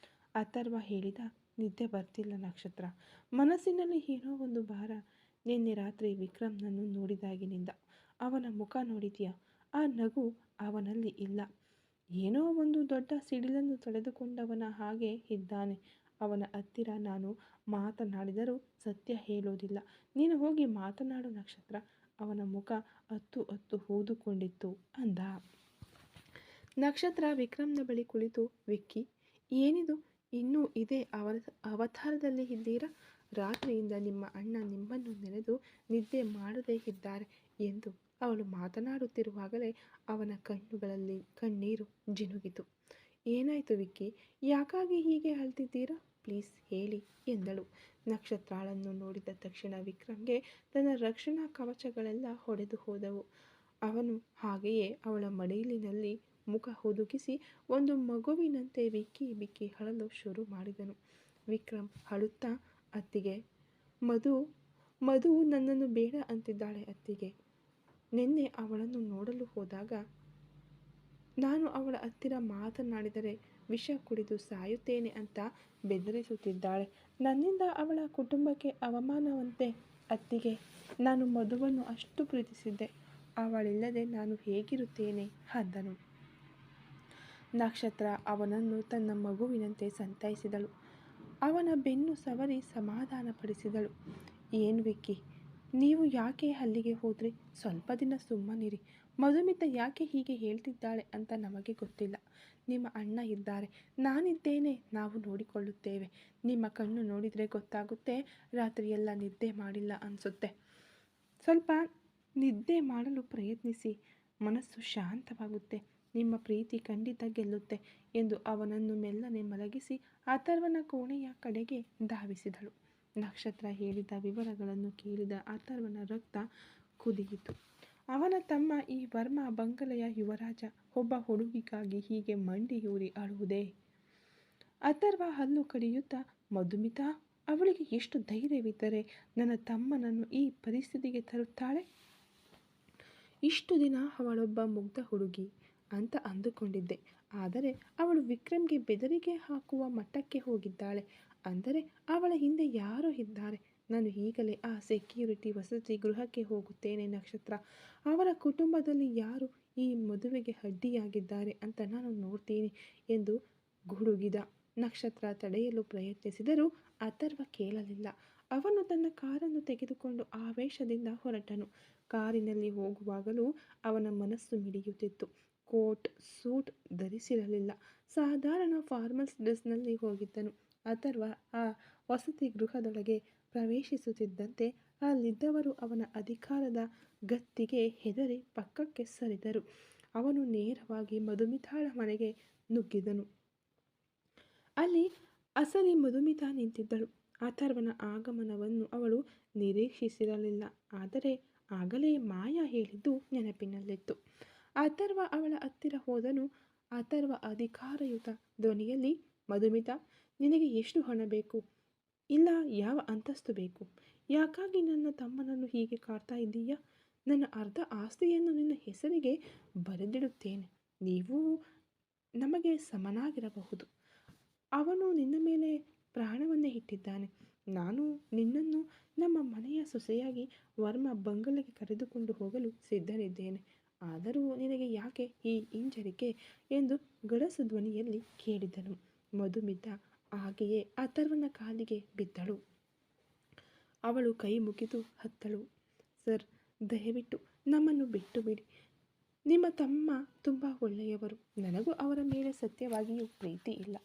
Speaker 1: ಅಥರ್ವ ಹೇಳಿದ, ನಿದ್ದೆ ಬರ್ತಿಲ್ಲ ನಕ್ಷತ್ರ. ಮನಸ್ಸಿನಲ್ಲಿ ಏನೋ ಒಂದು ಭಾರ. ನಿನ್ನೆ ರಾತ್ರಿ ವಿಕ್ರಮ್ನನ್ನು ನೋಡಿದಾಗಿನಿಂದ ಅವನ ಮುಖ ನೋಡಿದ್ಯಾ? ಆ ನಗು ಅವನಲ್ಲಿ ಇಲ್ಲ. ಏನೋ ಒಂದು ದೊಡ್ಡ ಸಿಡಿಲನ್ನು ತಡೆದುಕೊಂಡವನ ಹಾಗೆ ಇದ್ದಾನೆ. ಅವನ ಹತ್ತಿರ ನಾನು ಮಾತನಾಡಿದರೂ ಸತ್ಯ ಹೇಳೋದಿಲ್ಲ. ನೀನು ಹೋಗಿ ಮಾತನಾಡು ನಕ್ಷತ್ರ. ಅವನ ಮುಖ ಹತ್ತು ಊದಿಕೊಂಡಿತ್ತು ಅಂದ. ನಕ್ಷತ್ರ ವಿಕ್ರಮ್ನ ಬಳಿ ಕುಳಿತು, ವಿಕ್ಕಿ, ಏನಿದು? ಇನ್ನೂ ಇದೇ ಅವತಾರದಲ್ಲಿ ಇದ್ದೀರಾ? ರಾತ್ರಿಯಿಂದ ನಿಮ್ಮ ಅಣ್ಣ ನಿಮ್ಮನ್ನು ನೆನೆದು ನಿದ್ದೆ ಮಾಡದೇ ಇದ್ದಾರೆ ಎಂದು ಅವಳು ಮಾತನಾಡುತ್ತಿರುವಾಗಲೇ ಅವನ ಕಣ್ಣುಗಳಲ್ಲಿ ಕಣ್ಣೀರು ಜಿನುಗಿತು. ಏನಾಯಿತು ವಿಕ್ಕಿ? ಯಾಕಾಗಿ ಹೀಗೆ ಅಳ್ತಿದ್ದೀರಾ? ಪ್ಲೀಸ್ ಹೇಳಿ ಎಂದಳು. ನಕ್ಷತ್ರಾಳನ್ನು ನೋಡಿದ ತಕ್ಷಣ ವಿಕ್ರಮ್ಗೆ ತನ್ನ ರಕ್ಷಣಾ ಕವಚಗಳೆಲ್ಲ ಹೊಡೆದು ಹೋದವು. ಅವನು ಹಾಗೆಯೇ ಅವಳ ಮಡಿಲಿನಲ್ಲಿ ಮುಖ ಹುದುಗಿಸಿ ಒಂದು ಮಗುವಿನಂತೆ ಬಿಕ್ಕಿ ಬಿಕ್ಕಿ ಅಳಲು ಶುರು ಮಾಡಿದನು. ವಿಕ್ರಮ್ ಅಳುತ್ತಾ, ಅತ್ತಿಗೆ, ಮಧು ನನ್ನನ್ನು ಬೇಡ ಅಂತಿದ್ದಾಳೆ ಅತ್ತಿಗೆ. ನಿನ್ನೆ ಅವಳನ್ನು ನೋಡಲು ಹೋದಾಗ ನಾನು ಅವಳ ಹತ್ತಿರ ಮಾತನಾಡಿದರೆ ವಿಷ ಕುಡಿದು ಸಾಯುತ್ತೇನೆ ಅಂತ ಬೆದರಿಸುತ್ತಿದ್ದಾಳೆ. ನನ್ನಿಂದ ಅವಳ ಕುಟುಂಬಕ್ಕೆ ಅವಮಾನವಂತೆ. ಅತ್ತಿಗೆ, ನಾನು ಮಧುವನ್ನು ಅಷ್ಟು ಪ್ರೀತಿಸಿದ್ದೆ. ಅವಳಿಲ್ಲದೆ ನಾನು ಹೇಗಿರುತ್ತೇನೆ ಅಂದನು. ನಕ್ಷತ್ರ ಅವನನ್ನು ತನ್ನ ಮಗುವಿನಂತೆ ಸಂತೈಸಿದಳು. ಅವನ ಬೆನ್ನು ಸವರಿ ಸಮಾಧಾನಪಡಿಸಿದಳು. ಏನು ವಿಕ್ಕಿ, ನೀವು ಯಾಕೆ ಅಲ್ಲಿಗೆ ಹೋದ್ರಿ? ಸ್ವಲ್ಪ ದಿನ ಸುಮ್ಮನಿರಿ. ಮಧುಮಿತಾ ಯಾಕೆ ಹೀಗೆ ಹೇಳ್ತಿದ್ದಾಳೆ ಅಂತ ನಮಗೆ ಗೊತ್ತಿಲ್ಲ. ನಿಮ್ಮ ಅಣ್ಣ ಇದ್ದಾರೆ, ನಾನಿದ್ದೇನೆ, ನಾವು ನೋಡಿಕೊಳ್ಳುತ್ತೇವೆ. ನಿಮ್ಮ ಕಣ್ಣು ನೋಡಿದರೆ ಗೊತ್ತಾಗುತ್ತೆ, ರಾತ್ರಿಯೆಲ್ಲ ನಿದ್ದೆ ಮಾಡಿಲ್ಲ ಅನಿಸುತ್ತೆ. ಸ್ವಲ್ಪ ನಿದ್ದೆ ಮಾಡಲು ಪ್ರಯತ್ನಿಸಿ, ಮನಸ್ಸು ಶಾಂತವಾಗುತ್ತೆ. ನಿಮ್ಮ ಪ್ರೀತಿ ಖಂಡಿತ ಗೆಲ್ಲುತ್ತೆ ಎಂದು ಅವನನ್ನು ಮೆಲ್ಲನೆ ಮಲಗಿಸಿ ಅಥರ್ವನ ಕೋಣೆಯ ಕಡೆಗೆ ಧಾವಿಸಿದಳು. ನಕ್ಷತ್ರ ಹೇಳಿದ ವಿವರಗಳನ್ನು ಕೇಳಿದ ಅಥರ್ವನ ರಕ್ತ ಕುದಿಯಿತು. ಅವನ ತಮ್ಮ ಈ ವರ್ಮ ಬಂಗಲೆಯ ಯುವರಾಜ ಒಬ್ಬ ಹುಡುಗಿಗಾಗಿ ಹೀಗೆ ಮಂಡಿಯೂರಿ ಅಳುವುದೇ? ಅಥರ್ವ ಹಲ್ಲು ಕಡಿಯುತ್ತಾ, ಮಧುಮಿತಾ, ಅವಳಿಗೆ ಎಷ್ಟು ಧೈರ್ಯವಿದ್ದರೆ ನನ್ನ ತಮ್ಮನನ್ನು ಈ ಪರಿಸ್ಥಿತಿಗೆ ತರುತ್ತಾಳೆ? ಇಷ್ಟು ದಿನ ಅವಳೊಬ್ಬ ಮುಗ್ಧ ಹುಡುಗಿ ಅಂತ ಅಂದುಕೊಂಡಿದ್ದೆ. ಆದರೆ ಅವಳು ವಿಕ್ರಮ್ಗೆ ಬೆದರಿಕೆ ಹಾಕುವ ಮಟ್ಟಕ್ಕೆ ಹೋಗಿದ್ದಾಳೆ. ಅಂದರೆ ಅವಳ ಹಿಂದೆ ಯಾರೋ ಇದ್ದಾರೆ. ನಾನು ಈಗಲೇ ಆ ಸೆಕ್ಯೂರಿಟಿ ವಸತಿ ಗೃಹಕ್ಕೆ ಹೋಗುತ್ತೇನೆ ನಕ್ಷತ್ರ. ಅವರ ಕುಟುಂಬದಲ್ಲಿ ಯಾರು ಈ ಮದುವೆಗೆ ಅಡ್ಡಿಯಾಗಿದ್ದಾರೆ ಅಂತ ನಾನು ನೋಡ್ತೀನಿ ಎಂದು ಗುಡುಗಿದ. ನಕ್ಷತ್ರ ತಡೆಯಲು ಪ್ರಯತ್ನಿಸಿದರೂ ಅಥರ್ವ ಕೇಳಲಿಲ್ಲ. ಅವನು ತನ್ನ ಕಾರನ್ನು ತೆಗೆದುಕೊಂಡು ಆವೇಶದಿಂದ ಹೊರಟನು. ಕಾರಿನಲ್ಲಿ ಹೋಗುವಾಗಲೂ ಅವನ ಮನಸ್ಸು ಮಿಡಿಯುತ್ತಿತ್ತು. Coat suit ಧರಿಸಿರಲಿಲ್ಲ. ಸಾಧಾರಣ ಫಾರ್ಮಲ್ಸ್ ಡ್ರೆಸ್ನಲ್ಲಿ ಹೋಗಿದ್ದನು. ಅಥರ್ವ ಆ ವಸತಿ ಗೃಹದೊಳಗೆ ಪ್ರವೇಶಿಸುತ್ತಿದ್ದಂತೆ ಅಲ್ಲಿದ್ದವರು ಅವನ ಅಧಿಕಾರದ ಗತ್ತಿಗೆ ಹೆದರಿ ಪಕ್ಕಕ್ಕೆ ಸರಿದರು. ಅವನು ನೇರವಾಗಿ ಮಧುಮಿತಾಳ ಮನೆಗೆ ನುಗ್ಗಿದನು. ಅಲ್ಲಿ ಅಸಲಿ ಮಧುಮಿತಾ ನಿಂತಿದ್ದಳು. ಅಥರ್ವನ ಆಗಮನವನ್ನು ಅವಳು ನಿರೀಕ್ಷಿಸಿರಲಿಲ್ಲ. ಆದರೆ ಆಗಲೇ ಮಾಯಾ ಹೇಳಿದ್ದು ನೆನಪಿನಲ್ಲಿತ್ತು. ಅಥರ್ವ ಅವಳ ಹತ್ತಿರ ಹೋದನು. ಅಥರ್ವ ಅಧಿಕಾರಯುತ ಧ್ವನಿಯಲ್ಲಿ, ಮಧುಮಿತಾ, ನಿನಗೆ ಎಷ್ಟು ಹಣ ಬೇಕು? ಇಲ್ಲ ಯಾವ ಅಂತಸ್ತು ಬೇಕು? ಯಾಕಾಗಿ ನನ್ನ ತಮ್ಮನನ್ನು ಹೀಗೆ ಕಾಡ್ತಾ ಇದ್ದೀಯಾ? ನನ್ನ ಅರ್ಧ ಆಸ್ತಿಯನ್ನು ನಿನ್ನ ಹೆಸರಿಗೆ ಬರೆದಿಡುತ್ತೇನೆ. ನೀವು ನಮಗೆ ಸಮನಾಗಿರಬಹುದು. ಅವನು ನಿನ್ನ ಮೇಲೆ ಪ್ರಾಣವನ್ನೇ ಇಟ್ಟಿದ್ದಾನೆ. ನಾನು ನಿನ್ನನ್ನು ನಮ್ಮ ಮನೆಯ ಸೊಸೆಯಾಗಿ ವರ್ಮ ಬಂಗಲೆಗೆ ಕರೆದುಕೊಂಡು ಹೋಗಲು ಸಿದ್ಧನಿದ್ದೇನೆ. ಆದರೂ ನಿನಗೆ ಯಾಕೆ ಈ ಹಿಂಜರಿಕೆ ಎಂದು ಗಡಸು ಧ್ವನಿಯಲ್ಲಿ ಕೇಳಿದನು. ಮಧುಮಿತಾ ಹಾಗೆಯೇ ಅಥರ್ವನ ಕಾಲಿಗೆ ಬಿದ್ದಳು. ಅವಳು ಕೈ ಮುಗಿದು ಹತ್ತಳು. ಸರ್, ದಯವಿಟ್ಟು ನಮ್ಮನ್ನು ಬಿಟ್ಟು ಬಿಡಿ. ನಿಮ್ಮ ತಮ್ಮ ತುಂಬ ಒಳ್ಳೆಯವರು. ನನಗೂ ಅವರ ಮೇಲೆ ಸತ್ಯವಾಗಿಯೂ ಪ್ರೀತಿ ಇಲ್ಲ.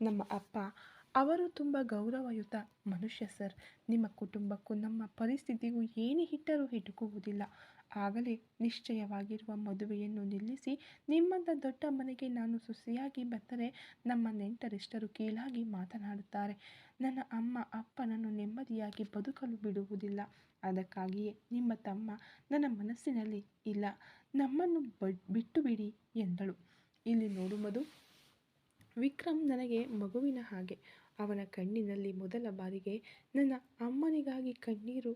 Speaker 1: ನಮ್ಮ ಅಪ್ಪ ಅವರು ತುಂಬ ಗೌರವಯುತ ಮನುಷ್ಯ ಸರ್. ನಿಮ್ಮ ಕುಟುಂಬಕ್ಕೂ ನಮ್ಮ ಪರಿಸ್ಥಿತಿಗೂ ಏನೇ ಇಟ್ಟರೂ ಹಿಡುಕುವುದಿಲ್ಲ. ಆಗಲೇ ನಿಶ್ಚಯವಾಗಿರುವ ಮದುವೆಯನ್ನು ನಿಲ್ಲಿಸಿ ನಿಮ್ಮಂಥ ದೊಡ್ಡ ಮನೆಗೆ ನಾನು ಸೊಸೆಯಾಗಿ ಬಂದರೆ ನಮ್ಮ ನೆಂಟರಿಷ್ಟರು ಕೀಳಾಗಿ ಮಾತನಾಡುತ್ತಾರೆ. ನನ್ನ ಅಮ್ಮ ಅಪ್ಪನನ್ನು ನೆಮ್ಮದಿಯಾಗಿ ಬದುಕಲು ಬಿಡುವುದಿಲ್ಲ. ಅದಕ್ಕಾಗಿಯೇ ನಿಮ್ಮ ತಮ್ಮ ನನ್ನ ಮನಸ್ಸಿನಲ್ಲಿ ಇಲ್ಲ. ನಮ್ಮನ್ನು ಬಿಟ್ಟು ಬಿಡಿ ಎಂದಳು. ಇಲ್ಲಿ ನೋಡು ಮಧು, ವಿಕ್ರಮ್ ನನಗೆ ಮಗುವಿನ ಹಾಗೆ. ಅವನ ಕಣ್ಣಿನಲ್ಲಿ ಮೊದಲ ಬಾರಿಗೆ ನನ್ನ ಅಮ್ಮನಿಗಾಗಿ ಕಣ್ಣೀರು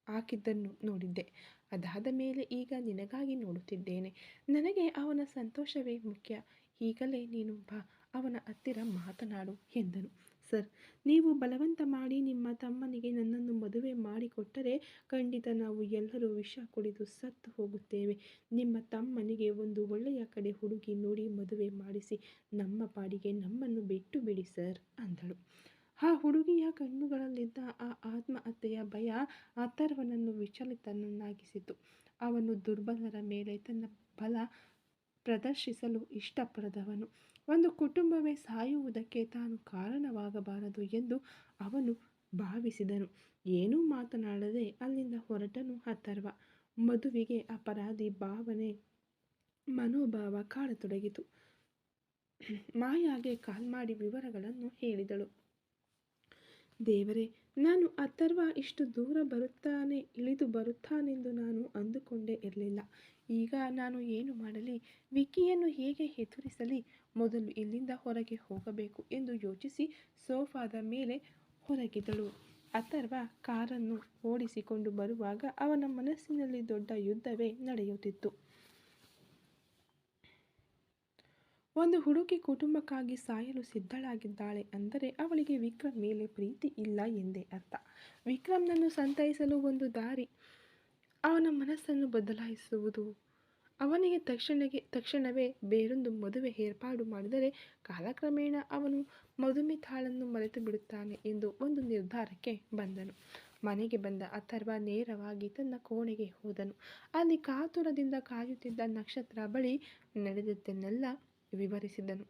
Speaker 1: ಹಾಕಿದ್ದನ್ನು ನೋಡಿದ್ದೆ. ಅದಾದ ಮೇಲೆ ಈಗ ನಿನಗಾಗಿ ನೋಡುತ್ತಿದ್ದೇನೆ. ನನಗೆ ಅವನ ಸಂತೋಷವೇ ಮುಖ್ಯ. ಈಗಲೇ ನೀನು ಬಾ, ಅವನ ಹತ್ತಿರ ಮಾತನಾಡು ಎಂದನು. ಸರ್, ನೀವು ಬಲವಂತ ಮಾಡಿ ನಿಮ್ಮ ತಮ್ಮನಿಗೆ ನನ್ನನ್ನು ಮದುವೆ ಮಾಡಿಕೊಟ್ಟರೆ ಖಂಡಿತ ನಾವು ಎಲ್ಲರೂ ವಿಷ ಕುಡಿದು ಸತ್ತು ಹೋಗುತ್ತೇವೆ. ನಿಮ್ಮ ತಮ್ಮನಿಗೆ ಒಂದು ಒಳ್ಳೆಯ ಕಡೆ ಹುಡುಗಿ ನೋಡಿ ಮದುವೆ ಮಾಡಿಸಿ ನಮ್ಮ ಪಾಡಿಗೆ ನಮ್ಮನ್ನು ಬಿಟ್ಟು ಬಿಡಿ ಸರ್ ಅಂದಳು. ಆ ಹುಡುಗಿಯ ಕಣ್ಣುಗಳಲ್ಲಿದ್ದ ಆ ಆತ್ಮಹತ್ಯೆಯ ಭಯ ಅಥರ್ವನನ್ನು ವಿಚಲಿತನನ್ನಾಗಿಸಿತು. ಅವನು ದುರ್ಬಲರ ಮೇಲೆ ತನ್ನ ಬಲ ಪ್ರದರ್ಶಿಸಲು ಇಷ್ಟಪಡದವನು. ಒಂದು ಕುಟುಂಬವೇ ಸಾಯುವುದಕ್ಕೆ ತಾನು ಕಾರಣವಾಗಬಾರದು ಎಂದು ಅವನು ಭಾವಿಸಿದನು. ಏನೂ ಮಾತನಾಡದೆ ಅಲ್ಲಿಂದ ಹೊರಟನು ಅಥರ್ವ. ಮಧುವಿಗೆ ಅಪರಾಧಿ ಭಾವನೆ ಮನೋಭಾವ ಕಾಡತೊಡಗಿತು. ಮಾಯಾಗೆ ಕಾಲ್ ಮಾಡಿ ವಿವರಗಳನ್ನು ಹೇಳಿದಳು. ದೇವರೇ, ನಾನು ಅಥರ್ವ ಇಷ್ಟು ದೂರ ಇಳಿದು ಬರುತ್ತಾನೆಂದು ನಾನು ಅಂದುಕೊಂಡೇ ಇರಲಿಲ್ಲ. ಈಗ ನಾನು ಏನು ಮಾಡಲಿ? ವಿಕ್ಕಿಯನ್ನು ಹೇಗೆ ಎದುರಿಸಲಿ? ಮೊದಲು ಇಲ್ಲಿಂದ ಹೊರಗೆ ಹೋಗಬೇಕು ಎಂದು ಯೋಚಿಸಿ ಸೋಫಾದ ಮೇಲೆ ಹೊರಗಿದಳು. ಅಥರ್ವ ಕಾರನ್ನು ಓಡಿಸಿಕೊಂಡು ಬರುವಾಗ ಅವನ ಮನಸ್ಸಿನಲ್ಲಿ ದೊಡ್ಡ ಯುದ್ಧವೇ ನಡೆಯುತ್ತಿತ್ತು. ಒಂದು ಹುಡುಗಿ ಕುಟುಂಬಕ್ಕಾಗಿ ಸಾಯಲು ಸಿದ್ಧಳಾಗಿದ್ದಾಳೆ ಅಂದರೆ ಅವಳಿಗೆ ವಿಕ್ರಮ್ ಮೇಲೆ ಪ್ರೀತಿ ಇಲ್ಲ ಎಂದೇ ಅರ್ಥ. ವಿಕ್ರಮ್ನನ್ನು ಸಂತೈಸಲು ಒಂದು ದಾರಿ ಅವನ ಮನಸ್ಸನ್ನು ಬದಲಾಯಿಸುವುದು. ಅವನಿಗೆ ತಕ್ಷಣವೇ ಬೇರೊಂದು ಮದುವೆ ಏರ್ಪಾಡು ಮಾಡಿದರೆ ಕಾಲಕ್ರಮೇಣ ಅವನು ಮಧುಮಿತಾಳನ್ನು ಮರೆತು ಬಿಡುತ್ತಾನೆ ಎಂದು ಒಂದು ನಿರ್ಧಾರಕ್ಕೆ ಬಂದನು. ಮನೆಗೆ ಬಂದ ಅಥರ್ವ ನೇರವಾಗಿ ತನ್ನ ಕೋಣೆಗೆ ಹೋದನು. ಅಲ್ಲಿ ಕಾತುರದಿಂದ ಕಾಯುತ್ತಿದ್ದ ನಕ್ಷತ್ರ ಬಳಿ ನಡೆದದ್ದನ್ನೆಲ್ಲ ವಿವರಿಸಿದನು.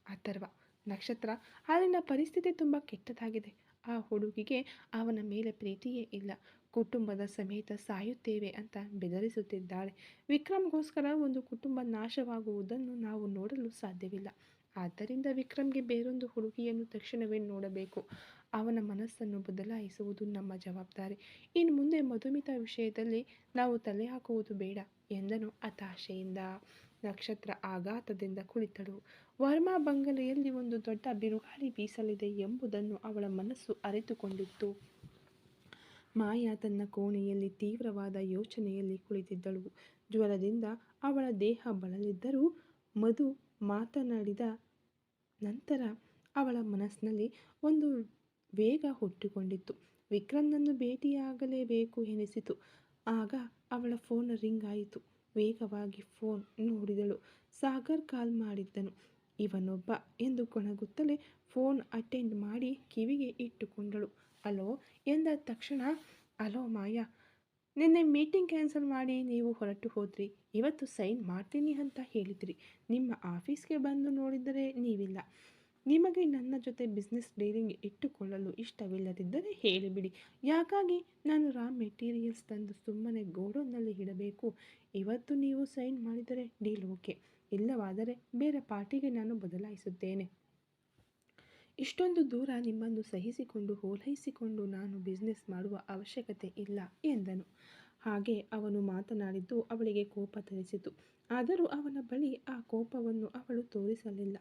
Speaker 1: ಅಥರ್ವ, ನಕ್ಷತ್ರ, ಅಲ್ಲಿನ ಪರಿಸ್ಥಿತಿ ತುಂಬ ಕೆಟ್ಟದಾಗಿದೆ. ಆ ಹುಡುಗಿಗೆ ಅವನ ಮೇಲೆ ಪ್ರೀತಿಯೇ ಇಲ್ಲ. ಕುಟುಂಬದ ಸಮೇತ ಸಾಯುತ್ತೇವೆ ಅಂತ ಬೆದರಿಸುತ್ತಿದ್ದಾಳೆ. ವಿಕ್ರಮ್ಗೋಸ್ಕರ ಒಂದು ಕುಟುಂಬ ನಾಶವಾಗುವುದನ್ನು ನಾವು ನೋಡಲು ಸಾಧ್ಯವಿಲ್ಲ. ಆದ್ದರಿಂದ ವಿಕ್ರಮ್ಗೆ ಬೇರೊಂದು ಹುಡುಗಿಯನ್ನು ತಕ್ಷಣವೇ ನೋಡಬೇಕು. ಅವನ ಮನಸ್ಸನ್ನು ಬದಲಾಯಿಸುವುದು ನಮ್ಮ ಜವಾಬ್ದಾರಿ. ಇನ್ನು ಮುಂದೆ ಮಧುಮಿತಾ ವಿಷಯದಲ್ಲಿ ನಾವು ತಲೆ ಹಾಕುವುದು ಬೇಡ ಎಂದನು ಹತಾಶೆಯಿಂದ. ನಕ್ಷತ್ರ ಆಘಾತದಿಂದ ಕುಳಿತಳು. ವರ್ಮಾ ಬಂಗಲೆಯಲ್ಲಿ ಒಂದು ದೊಡ್ಡ ಬಿರುಗಾಳಿ ಬೀಸಲಿದೆ ಎಂಬುದನ್ನು ಅವಳ ಮನಸ್ಸು ಅರಿತುಕೊಂಡಿತ್ತು. ಮಾಯಾ ತನ್ನ ಕೋಣೆಯಲ್ಲಿ ತೀವ್ರವಾದ ಯೋಚನೆಯಲ್ಲಿ ಕುಳಿತಿದ್ದಳು. ಜ್ವರದಿಂದ ಅವಳ ದೇಹ ಬಳಲಿದ್ದರೂ ಮಧು ಮಾತನಾಡಿದ ನಂತರ ಅವಳ ಮನಸ್ಸಿನಲ್ಲಿ ಒಂದು ವೇಗ ಹುಟ್ಟಿಕೊಂಡಿತ್ತು. ವಿಕ್ರಮ್ನನ್ನು ಭೇಟಿಯಾಗಲೇಬೇಕು ಎನಿಸಿತು. ಆಗ ಅವಳ ಫೋನ್ ರಿಂಗ್ ಆಯಿತು. ವೇಗವಾಗಿ ಫೋನ್ ನೋಡಿದಳು. ಸಾಗರ್ ಕಾಲ್ ಮಾಡಿದ್ದನು. ಇವನೊಬ್ಬ ಎಂದು ಕೊಣಗುತ್ತಲೇ ಫೋನ್ ಅಟೆಂಡ್ ಮಾಡಿ ಕಿವಿಗೆ ಇಟ್ಟುಕೊಂಡಳು. ಅಲೋ ಎಂದ ತಕ್ಷಣ, ಅಲೋ ಮಾಯಾ, ನಿನ್ನೆ ಮೀಟಿಂಗ್ ಕ್ಯಾನ್ಸಲ್ ಮಾಡಿ ನೀವು ಹೊರಟು ಹೋದ್ರಿ. ಇವತ್ತು ಸೈನ್ ಮಾಡ್ತೀನಿ ಅಂತ ಹೇಳಿದ್ರಿ. ನಿಮ್ಮ ಆಫೀಸ್ಗೆ ಬಂದು ನೋಡಿದರೆ ನೀವಿಲ್ಲ. ನಿಮಗೆ ನನ್ನ ಜೊತೆ ಬಿಸ್ನೆಸ್ ಡೀಲಿಂಗ್ ಇಟ್ಟುಕೊಳ್ಳಲು ಇಷ್ಟವಿಲ್ಲದಿದ್ದರೆ ಹೇಳಿಬಿಡಿ. ಯಾಕಾಗಿ ನಾನು ರಾ ಮೆಟೀರಿಯಲ್ಸ್ ತಂದು ಸುಮ್ಮನೆ ಗೋಡೌನ್ನಲ್ಲಿ ಇಡಬೇಕು? ಇವತ್ತು ನೀವು ಸೈನ್ ಮಾಡಿದರೆ ಡೀಲ್ ಓಕೆ, ಇಲ್ಲವಾದರೆ ಬೇರೆ ಪಾರ್ಟಿಗೆ ನಾನು ಬದಲಾಯಿಸುತ್ತೇನೆ. ಇಷ್ಟೊಂದು ದೂರ ನಿಮ್ಮನ್ನು ಸಹಿಸಿಕೊಂಡು ಓಲೈಸಿಕೊಂಡು ನಾನು ಬಿಸ್ನೆಸ್ ಮಾಡುವ ಅವಶ್ಯಕತೆ ಇಲ್ಲ ಎಂದನು. ಹಾಗೆ ಅವನು ಮಾತನಾಡಿದ್ದು ಅವಳಿಗೆ ಕೋಪ ತರಿಸಿತು. ಆದರೂ ಅವನ ಬಳಿ ಆ ಕೋಪವನ್ನು ಅವಳು ತೋರಿಸಲಿಲ್ಲ.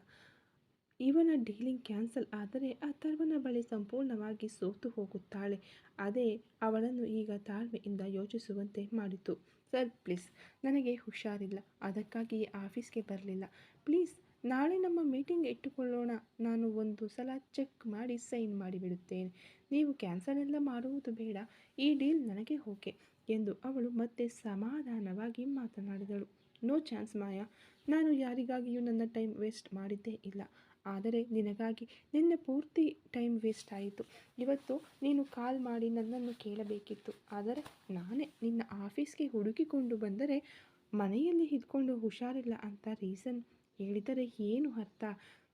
Speaker 1: ಇವನ ಡೀಲಿಂಗ್ ಕ್ಯಾನ್ಸಲ್ ಆದರೆ ಅಥರ್ವನ ಬಳಿ ಸಂಪೂರ್ಣವಾಗಿ ಸೋತು ಹೋಗುತ್ತಾಳೆ. ಅದೇ ಅವಳನ್ನು ಈಗ ತಾಳ್ಮೆಯಿಂದ ಯೋಚಿಸುವಂತೆ ಮಾಡಿತು. ಸರ್ ಪ್ಲೀಸ್, ನನಗೆ ಹುಷಾರಿಲ್ಲ, ಅದಕ್ಕಾಗಿ ಆಫೀಸ್ಗೆ ಬರಲಿಲ್ಲ. ಪ್ಲೀಸ್ ನಾಳೆ ನಮ್ಮ ಮೀಟಿಂಗ್ ಇಟ್ಟುಕೊಳ್ಳೋಣ. ನಾನು ಒಂದು ಸಲ ಚೆಕ್ ಮಾಡಿ ಸೈನ್ ಮಾಡಿಬಿಡುತ್ತೇನೆ. ನೀವು ಕ್ಯಾನ್ಸಲ್ ಎಲ್ಲ ಮಾಡುವುದು ಬೇಡ. ಈ ಡೀಲ್ ನನಗೆ ಓಕೆ ಎಂದು ಅವಳು ಮತ್ತೆ ಸಮಾಧಾನವಾಗಿ ಮಾತನಾಡಿದಳು. ನೋ ಚಾನ್ಸ್ ಮಾಯಾ, ನಾನು ಯಾರಿಗಾಗಿಯೂ ನನ್ನ ಟೈಮ್ ವೇಸ್ಟ್ ಮಾಡಿದ್ದೇ ಇಲ್ಲ. ಆದರೆ ನಿನಗಾಗಿ ನಿನ್ನೆ ಪೂರ್ತಿ ಟೈಮ್ ವೇಸ್ಟ್ ಆಯಿತು. ಇವತ್ತು ನೀನು ಕಾಲ್ ಮಾಡಿ ನನ್ನನ್ನು ಕೇಳಬೇಕಿತ್ತು. ಆದರೆ ನಾನೇ ನಿನ್ನ ಆಫೀಸ್ಗೆ ಹುಡುಕಿಕೊಂಡು ಬಂದರೆ ಮನೆಯಲ್ಲಿ ಇದ್ಕೊಂಡು ಹುಷಾರಿಲ್ಲ ಅಂತ ರೀಸನ್ ಹೇಳಿದರೆ ಏನು ಅರ್ಥ?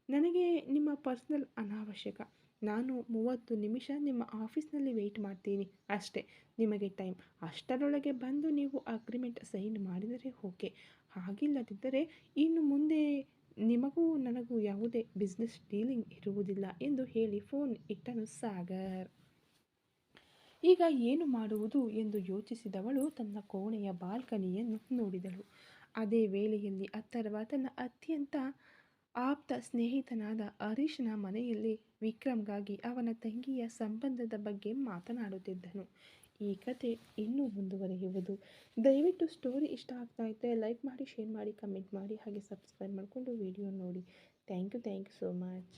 Speaker 1: ನನಗೆ ನಿಮ್ಮ ಪರ್ಸ್ನಲ್ ಅನಾವಶ್ಯಕ. ನಾನು 30 ನಿಮಿಷ ನಿಮ್ಮ ಆಫೀಸ್ನಲ್ಲಿ ವೆಯ್ಟ್ ಮಾಡ್ತೀನಿ ಅಷ್ಟೇ. ನಿಮಗೆ ಟೈಮ್ ಅಷ್ಟರೊಳಗೆ ಬಂದು ನೀವು ಅಗ್ರಿಮೆಂಟ್ ಸೈನ್ ಮಾಡಿದರೆ ಓಕೆ. ಹಾಗಿಲ್ಲದಿದ್ದರೆ ಇನ್ನು ಮುಂದೆ ನಿಮಗೂ ನನಗೂ ಯಾವುದೇ ಬಿಸ್ನೆಸ್ ಡೀಲಿಂಗ್ ಇರುವುದಿಲ್ಲ ಎಂದು ಹೇಳಿ ಫೋನ್ ಇಟ್ಟನು ಸಾಗರ್. ಈಗ ಏನು ಮಾಡುವುದು ಎಂದು ಯೋಚಿಸಿದವಳು ತನ್ನ ಕೋಣೆಯ ಬಾಲ್ಕನಿಯನ್ನು ನೋಡಿದಳು. ಅದೇ ವೇಳೆಯಲ್ಲಿ ಅಥರ್ವ ತನ್ನ ಅತ್ಯಂತ ಆಪ್ತ ಸ್ನೇಹಿತನಾದ ಹರೀಶ್ನ ಮನೆಯಲ್ಲಿ ವಿಕ್ರಮ್ಗಾಗಿ ಅವನ ತಂಗಿಯ ಸಂಬಂಧದ ಬಗ್ಗೆ ಮಾತನಾಡುತ್ತಿದ್ದನು. ಈ ಕತೆ ಇನ್ನೂ ಮುಂದುವರಿಯುವುದು. ದಯವಿಟ್ಟು ಸ್ಟೋರಿ ಇಷ್ಟ ಆಗ್ತಾ ಇದ್ದರೆ ಲೈಕ್ ಮಾಡಿ, ಶೇರ್ ಮಾಡಿ, ಕಮೆಂಟ್ ಮಾಡಿ, ಹಾಗೆ ಸಬ್ಸ್ಕ್ರೈಬ್ ಮಾಡಿಕೊಂಡು ವಿಡಿಯೋ ನೋಡಿ. Thank you so much.